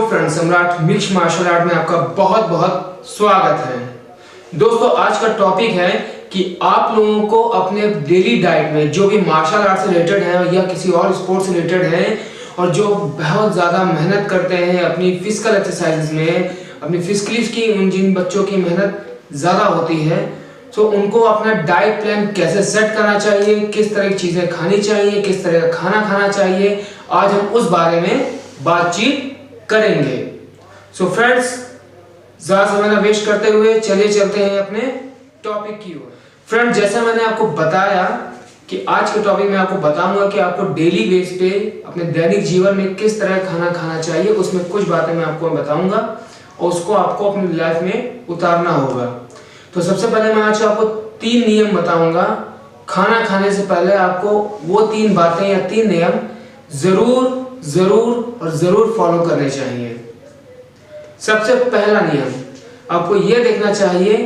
Friends, सम्राट mix martial art में आपका बहुत बहुत स्वागत है। दोस्तों, आज का टॉपिक है कि आप लोगों को अपने डेली डाइट में जो भी मार्शल आर्ट से रिलेटेड है या किसी और स्पोर्ट्स से रिलेटेड है और जो बहुत ज़्यादा मेहनत करते हैं अपनी फिजिकल एक्सरसाइज में, अपनी फिजिकली की जिन बच्चों की मेहनत ज़्यादा होती है, तो उनको अपना डाइट प्लान कैसे सेट करना चाहिए, किस तरह की चीज़ें खानी चाहिए, किस तरह का खाना खाना चाहिए, आज हम उस बारे में बातचीत करेंगे। सो फ्रेंड्स, ज़्यादा समय ना वेस्ट करते हुए चलिए चलते हैं अपने टॉपिक की ओर। फ्रेंड्स, जैसा मैंने आपको बताया कि आज के टॉपिक में आपको बताऊंगा कि आपको डेली बेस पे अपने दैनिक जीवन में किस तरह खाना खाना चाहिए, उसमें कुछ बातें मैं आपको बताऊंगा और उसको आपको अपनी लाइफ में उतारना होगा। तो सबसे पहले मैं आज आपको 3 नियम बताऊंगा। खाना खाने से पहले आपको वो 3 बातें या 3 नियम जरूर और जरूर फॉलो करने चाहिए। सबसे पहला नियम, आपको यह देखना चाहिए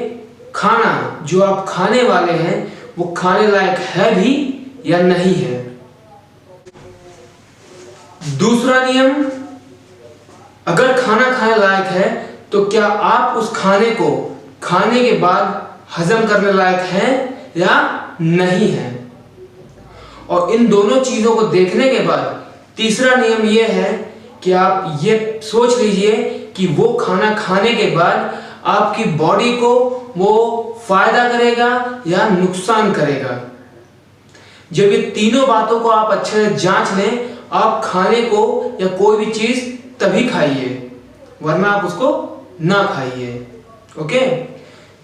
खाना जो आप खाने वाले हैं वो खाने लायक है भी या नहीं है। दूसरा नियम, अगर खाना खाने लायक है तो क्या आप उस खाने को खाने के बाद हजम करने लायक है या नहीं है। और इन दोनों चीजों को देखने के बाद तीसरा नियम यह है कि आप ये सोच लीजिए कि वो खाना खाने के बाद आपकी बॉडी को वो फायदा करेगा या नुकसान करेगा। जब ये तीनों बातों को आप अच्छे से जांच लें, आप खाने को या कोई भी चीज तभी खाइए, वरना आप उसको ना खाइए। ओके।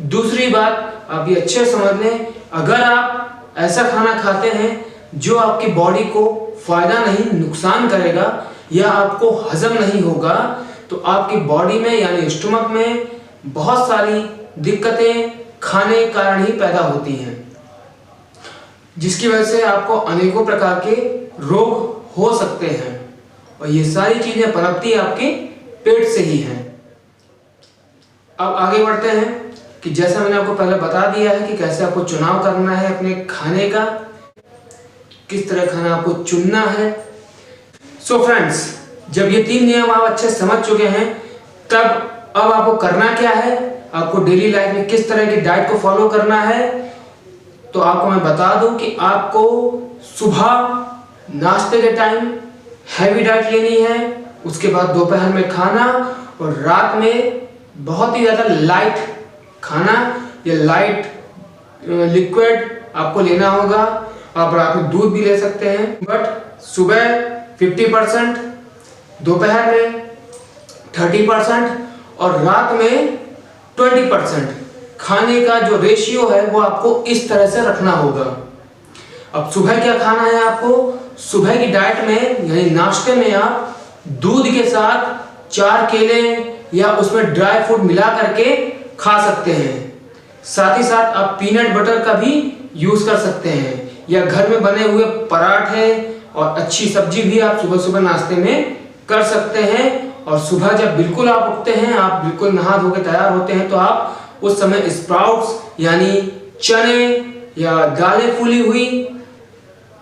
दूसरी बात आप ये अच्छे समझ लें, अगर आप ऐसा खाना खाते हैं जो आपकी बॉडी को फायदा नहीं नुकसान करेगा या आपको हजम नहीं होगा, तो आपकी बॉडी में यानी स्टमक में बहुत सारी दिक्कतें खाने के कारण ही पैदा होती हैं, जिसकी वजह से आपको अनेकों प्रकार के रोग हो सकते हैं। और ये सारी चीजें पनपती आपके पेट से ही हैं। अब आगे बढ़ते हैं कि जैसा मैंने आपको पहले बता दिया है कि कैसे आपको चुनाव करना है अपने खाने का, किस तरह खाना आपको चुनना है। सो फ्रेंड्स, जब ये 3 नियम आप अच्छे समझ चुके हैं, तब अब आपको करना क्या है, आपको डेली लाइफ में किस तरह की डाइट को फॉलो करना है। तो आपको मैं बता दूं कि आपको सुबह नाश्ते के टाइम हैवी डाइट लेनी है, उसके बाद दोपहर में खाना और रात में बहुत ही ज्यादा लाइट खाना या लाइट लिक्विड आपको लेना होगा। आप रात में दूध भी ले सकते हैं, बट सुबह 50%, दोपहर में 30% और रात में 20% खाने का जो रेशियो है वो आपको इस तरह से रखना होगा। अब सुबह क्या खाना है आपको, सुबह की डाइट में यानी नाश्ते में आप दूध के साथ 4 केले या उसमें ड्राई फ्रूट मिला करके खा सकते हैं। साथ ही साथ आप पीनट बटर का भी यूज कर सकते हैं या घर में बने हुए पराठे और अच्छी सब्जी भी आप सुबह सुबह नाश्ते में कर सकते हैं। और सुबह जब बिल्कुल आप उठते हैं, आप बिल्कुल नहा धो के तैयार होते हैं, तो आप उस समय स्प्राउट्स यानी चने या दालें फूली हुई,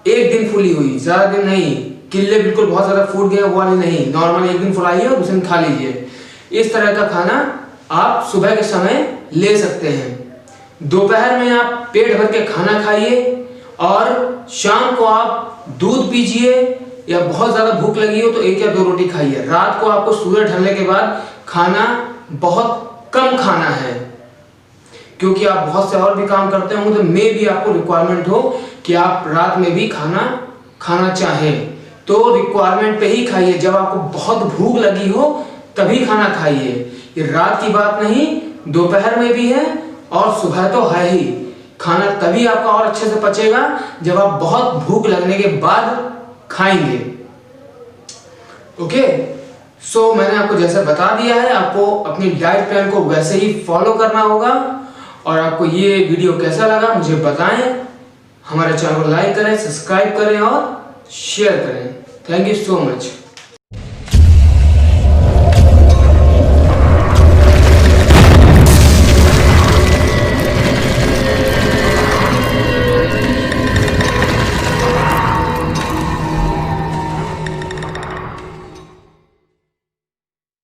एक दिन फूली हुई, ज्यादा दिन नहीं, किले बिल्कुल बहुत ज्यादा फूट गए वो वाली नहीं, नॉर्मल एक दिन फुलाइए और दूसरे दिन खा लीजिए। इस तरह का खाना आप सुबह के समय ले सकते हैं। दोपहर में आप पेट भर के खाना खाइए और शाम को आप दूध पीजिए या बहुत ज्यादा भूख लगी हो तो 1 या 2 रोटी खाइए। रात को आपको सूरज ढलने के बाद खाना बहुत कम खाना है, क्योंकि आप बहुत से और भी काम करते होंगे, तो मे भी आपको रिक्वायरमेंट हो कि आप रात में भी खाना चाहें, तो रिक्वायरमेंट पे ही खाइए। जब आपको बहुत भूख लगी हो तभी खाना खाइए। ये रात की बात नहीं, दोपहर में भी है और सुबह तो है ही। खाना तभी आपका और अच्छे से पचेगा जब आप बहुत भूख लगने के बाद खाएंगे। ओके। सो मैंने आपको जैसे बता दिया है, आपको अपनी डाइट प्लान को वैसे ही फॉलो करना होगा। और आपको ये वीडियो कैसा लगा मुझे बताएं। हमारे चैनल को लाइक करें, सब्सक्राइब करें और शेयर करें। Thank you so much.